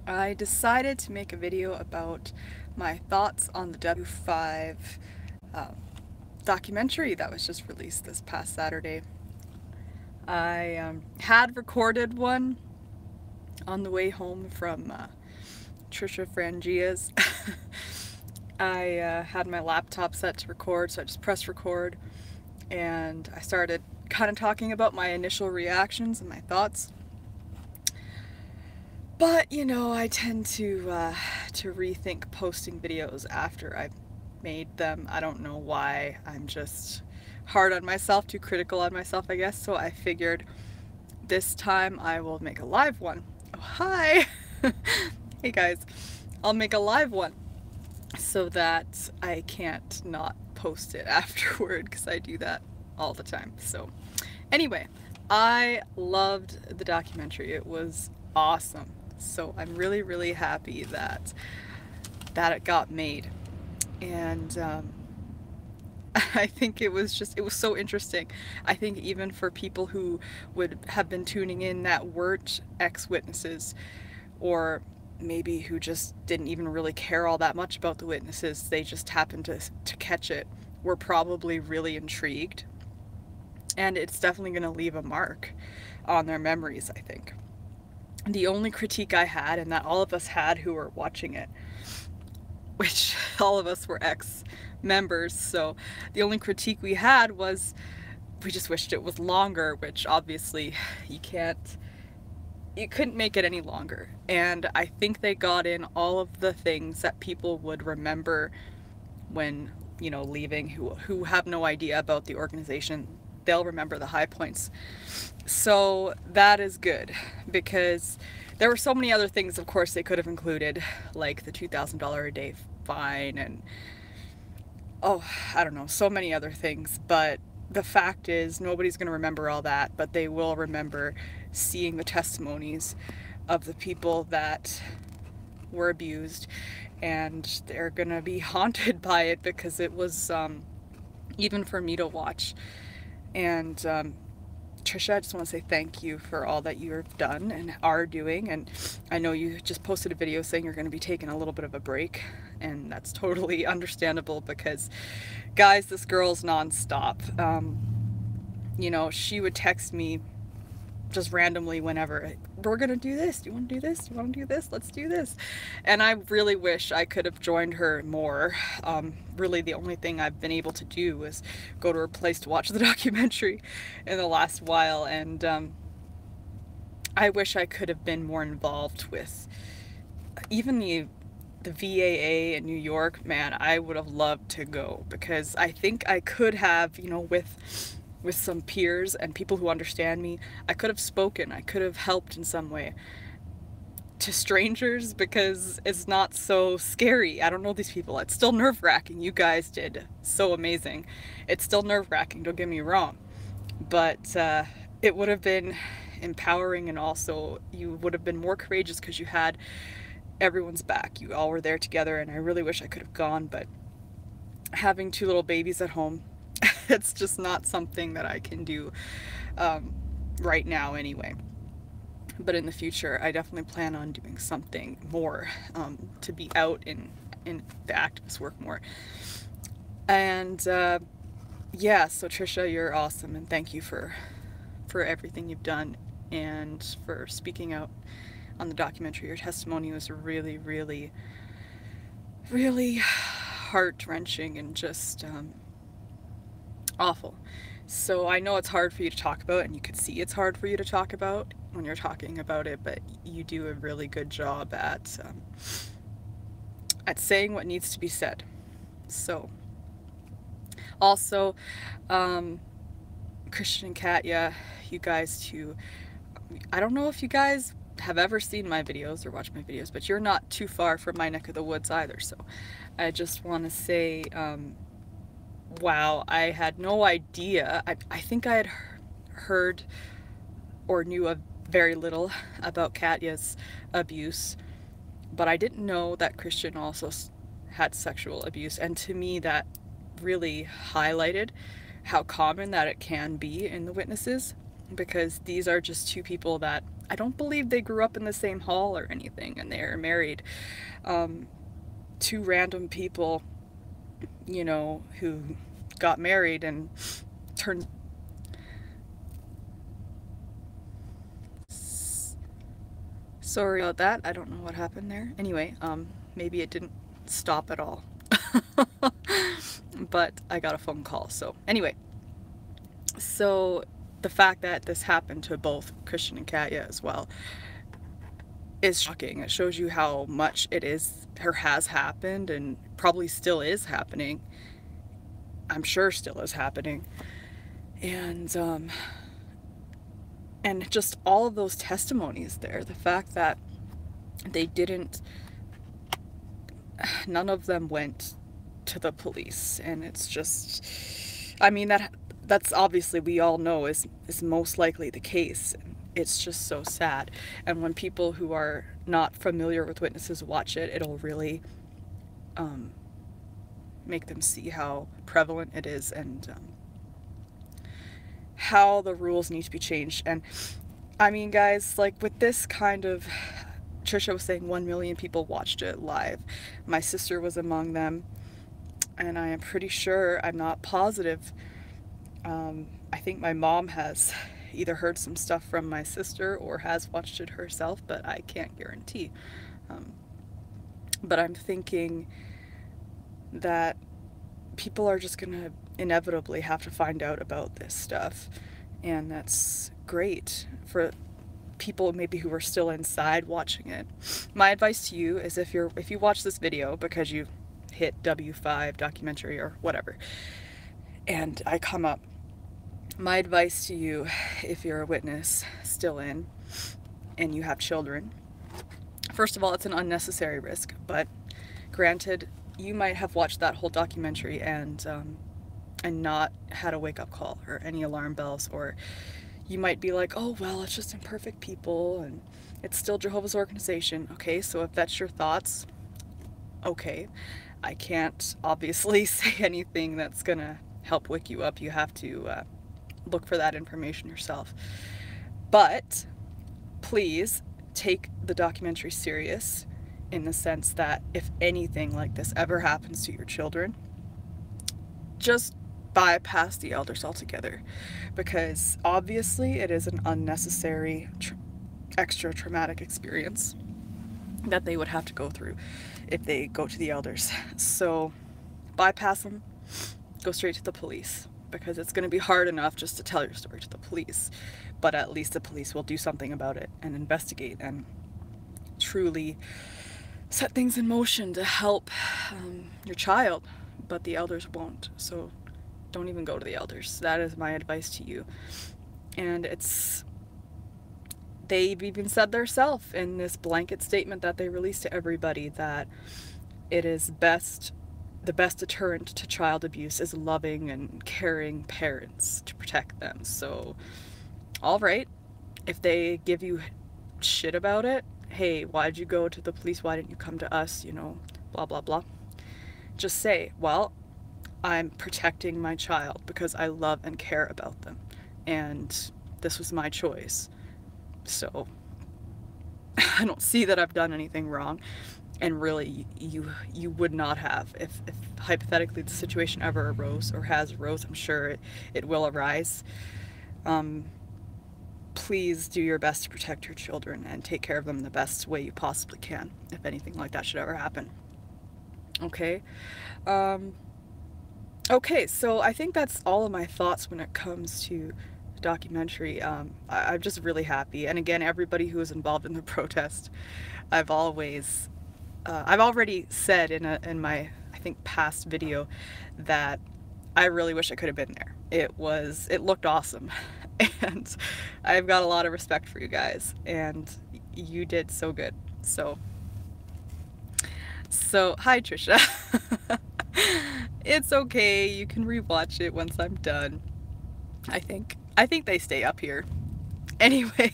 I decided to make a video about my thoughts on the W5 documentary that was just released this past Saturday. I had recorded one on the way home from Trisha Frangia's. I had my laptop set to record, so I just pressed record and I started kind of talking about my initial reactions and my thoughts. But, you know, I tend to rethink posting videos after I've made them. I don't know why. I'm just hard on myself, too critical on myself, I guess. So I figured this time I will make a live one. Oh, hi! Hey guys. I'll make a live one so that I can't not post it afterward, because I do that all the time. So anyway, I loved the documentary. It was awesome. So I'm really, really happy that it got made. And I think it was so interesting. I think even for people who would have been tuning in that weren't ex-witnesses, or maybe who just didn't even really care all that much about the witnesses, they just happened to catch it, were probably really intrigued. And it's definitely going to leave a mark on their memories, I think. The only critique I had, and that all of us had who were watching it, which all of us were ex-members, so the only critique we had was we just wished it was longer, which obviously you couldn't make it any longer. And I think they got in all of the things that people would remember when, you know, leaving, who have no idea about the organization. They'll remember the high points. So that is good, because there were so many other things, of course, they could have included, like the $2,000 a day fine and, oh, I don't know, so many other things. But the fact is, nobody's going to remember all that, but they will remember seeing the testimonies of the people that were abused, and they're going to be haunted by it, because it was, even for me to watch. And Trisha, I just want to say thank you for all that you've done and are doing. And I know you just posted a video saying you're going to be taking a little bit of a break, and that's totally understandable, because guys, this girl's nonstop. You know, she would text me just randomly whenever, we're gonna do this, do you want to do this, do you want to do this, let's do this. And I really wish I could have joined her more. Really the only thing I've been able to do is go to her place to watch the documentary in the last while, and I wish I could have been more involved with even the VAA in New York. Man, I would have loved to go, because I think I could have, you know, with some peers and people who understand me, I could have spoken, I could have helped in some way to strangers, because it's not so scary. I don't know these people. It's still nerve-wracking. You guys did so amazing. It's still nerve-wracking, don't get me wrong, but it would have been empowering, and also you would have been more courageous because you had everyone's back. You all were there together, and I really wish I could have gone, but having two little babies at home, it's just not something that I can do right now anyway. But in the future, I definitely plan on doing something more to be out in the activist work more. And yeah, so Trisha, you're awesome, and thank you for everything you've done and for speaking out on the documentary. Your testimony was really, really, really heart-wrenching and just awful. So I know it's hard for you to talk about, and you could see it's hard for you to talk about when you're talking about it, but you do a really good job at saying what needs to be said. So also, Christian and Katya, you guys too, I don't know if you guys have ever seen my videos or watched my videos, but you're not too far from my neck of the woods either. So I just want to say, wow, I had no idea. I think I had heard or knew of very little about Katya's abuse, but I didn't know that Christian also had sexual abuse. And to me, that really highlighted how common that it can be in the witnesses, because these are just two people that I don't believe they grew up in the same hall or anything, and they're married. Two random people, you know, who got married and turned... Sorry about that. I don't know what happened there. Anyway, maybe it didn't stop at all. But I got a phone call. So anyway, so the fact that this happened to both Christian and Katya as well is shocking. It shows you how much it is or has happened and probably still is happening. I'm sure still is happening. And just all of those testimonies there, the fact that they didn't, none of them went to the police, and it's just, I mean, that's obviously, we all know is most likely the case. It's just so sad. And when people who are not familiar with witnesses watch it, it'll really make them see how prevalent it is, and how the rules need to be changed. And I mean, guys, like with this kind of, Trisha was saying 1 million people watched it live. My sister was among them, and I am pretty sure, I'm not positive, I think my mom has either heard some stuff from my sister or has watched it herself, but I can't guarantee. But I'm thinking that people are just gonna inevitably have to find out about this stuff, and that's great for people maybe who are still inside watching it. My advice to you is if you watch this video because you hit W5 documentary or whatever, and I come up, my advice to you, if you're a witness still in and you have children, first of all, it's an unnecessary risk, but granted, you might have watched that whole documentary and not had a wake-up call or any alarm bells, or you might be like, oh well, it's just imperfect people and it's still Jehovah's organization. Okay, so if that's your thoughts, okay, I can't obviously say anything that's gonna help wake you up. You have to look for that information yourself. But please take the documentary serious, in the sense that if anything like this ever happens to your children, just bypass the elders altogether, because obviously it is an unnecessary extra traumatic experience that they would have to go through if they go to the elders. So bypass them, go straight to the police, because it's going to be hard enough just to tell your story to the police, but at least the police will do something about it and investigate and truly set things in motion to help your child, but the elders won't. So don't even go to the elders. That is my advice to you. And they've even said themselves in this blanket statement that they released to everybody that it is the best deterrent to child abuse is loving and caring parents to protect them. So, all right, if they give you shit about it, hey, why'd you go to the police? Why didn't you come to us? You know, blah, blah, blah. Just say, well, I'm protecting my child because I love and care about them, and this was my choice. So I don't see that I've done anything wrong, and really you would not have if hypothetically the situation ever arose or has arose. I'm sure it will arise. Please do your best to protect your children and take care of them the best way you possibly can if anything like that should ever happen. Okay. Okay, so I think that's all of my thoughts when it comes to the documentary. I'm just really happy, and again, everybody who was involved in the protest, I've already said in my, I think, past video that I really wish I could have been there. It looked awesome, and I've got a lot of respect for you guys, and you did so good. So hi Trisha. It's okay, you can rewatch it once I'm done. I think they stay up here. Anyway,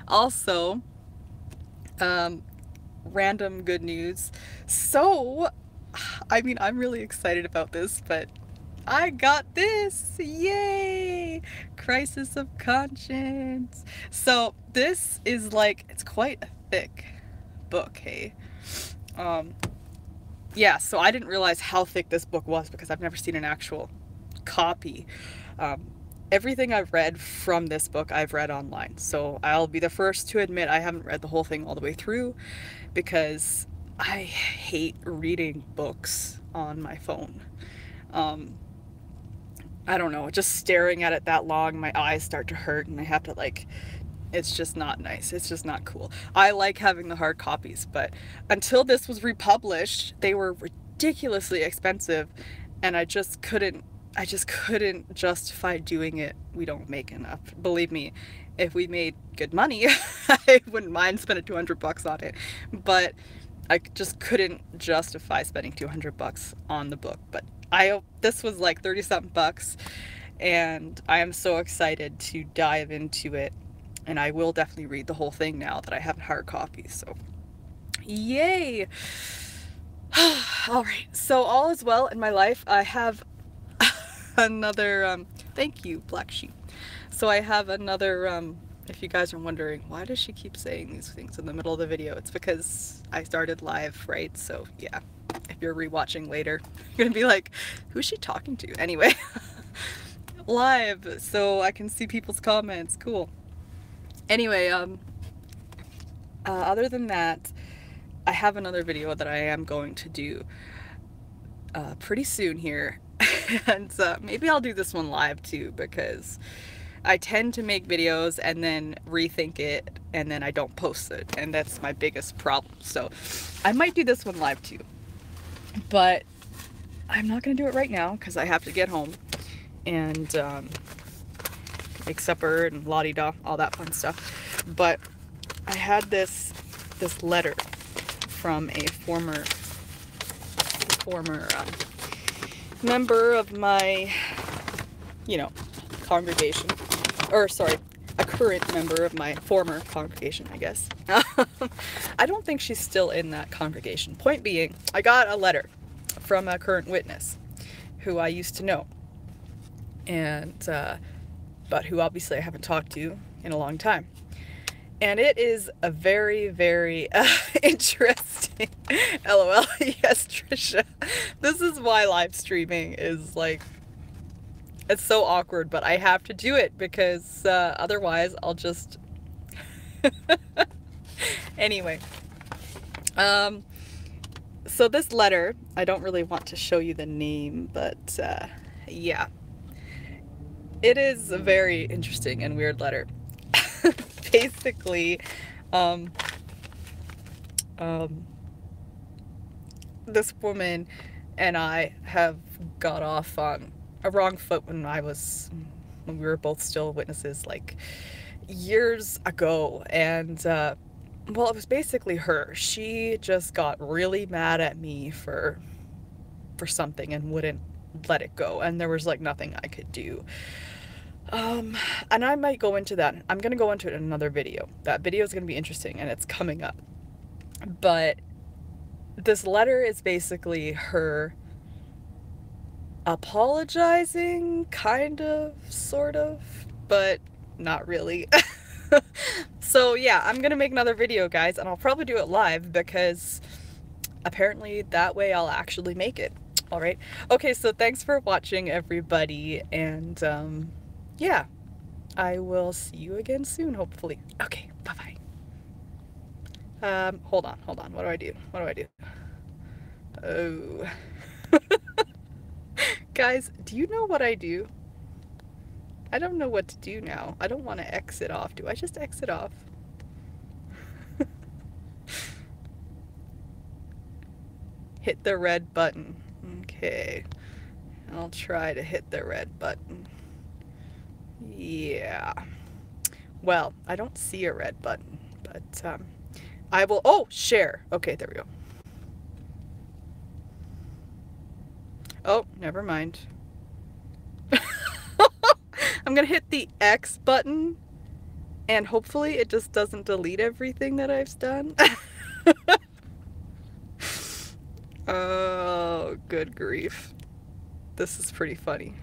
also, random good news. So, I mean, I'm really excited about this, but I got this! Yay! Crisis of Conscience. So this is like, it's quite a thick book, hey? Yeah, so I didn't realize how thick this book was because I've never seen an actual copy. Everything I've read from this book, I've read online. So I'll be the first to admit I haven't read the whole thing all the way through because I hate reading books on my phone. I don't know, just staring at it that long, my eyes start to hurt and I have to like, it's just not nice. It's just not cool. I like having the hard copies, but until this was republished, they were ridiculously expensive and I just couldn't justify doing it. We don't make enough. Believe me, if we made good money, I wouldn't mind spending 200 bucks on it, but I just couldn't justify spending 200 bucks on the book. But this was like 30 something bucks and I am so excited to dive into it, and I will definitely read the whole thing now that I have a hard copy, so yay. All right, so all is well in my life. I have another thank you, Black Sheep. So I have another if you guys are wondering why does she keep saying these things in the middle of the video, it's because I started live, right? So yeah, if you're rewatching later, you're gonna be like, who's she talking to? Anyway, live, so I can see people's comments. Cool. Anyway, other than that, I have another video that I am going to do pretty soon here, and maybe I'll do this one live too, because I tend to make videos and then rethink it and then I don't post it, and that's my biggest problem. So I might do this one live too, but I'm not gonna do it right now because I have to get home and make supper and la-di-da, all that fun stuff. But I had this letter from a former member of my, congregation, or sorry, a current member of my former congregation, I guess. I don't think she's still in that congregation. Point being, I got a letter from a current witness who I used to know, and but who obviously I haven't talked to in a long time. And it is a very, very interesting LOL. Yes, Trisha. This is why live streaming is like, it's so awkward, but I have to do it because otherwise I'll just... Anyway. So this letter, I don't really want to show you the name, but yeah. It is a very interesting and weird letter. Basically, this woman and I have got off on a wrong foot when we were both still witnesses, like years ago. And well, it was basically her. She just got really mad at me for something and wouldn't let it go, and there was like nothing I could do. And I might go into that. I'm gonna go into it in another video. That video is gonna be interesting and it's coming up. But this letter is basically her apologizing, kind of, sort of, but not really. So yeah, I'm gonna make another video, guys, and I'll probably do it live because apparently that way I'll actually make it. All right. Okay, so thanks for watching, everybody, and yeah, I will see you again soon, hopefully. Okay, bye-bye. Hold on. What do I do? Oh. Guys, do you know what I do? I don't know what to do now. I don't want to exit off. Do I just exit off? Hit the red button. Okay. I'll try to hit the red button. Yeah. Well, I don't see a red button, but I will... Oh, share. Okay, there we go. Oh, never mind. I'm gonna hit the X button, and hopefully it just doesn't delete everything that I've done. Oh, good grief. This is pretty funny.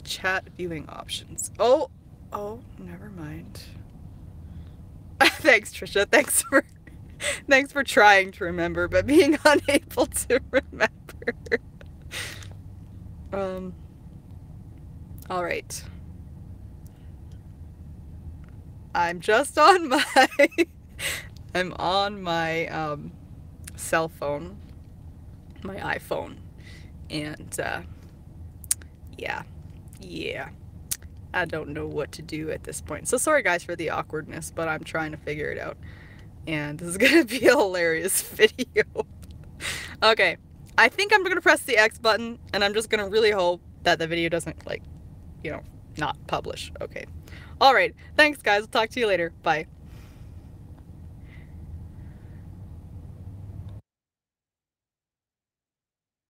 Chat viewing options. Oh, never mind. Thanks, Trisha. Thanks for trying to remember, but being unable to remember. All right. I'm just on my I'm on my cell phone, my iPhone, and yeah, I don't know what to do at this point. So sorry guys for the awkwardness, but I'm trying to figure it out, and this is gonna be a hilarious video. Okay, I think I'm gonna press the X button, and I'm just gonna really hope that the video doesn't, like, you know, not publish. Okay. All right. Thanks, guys. I'll talk to you later. Bye.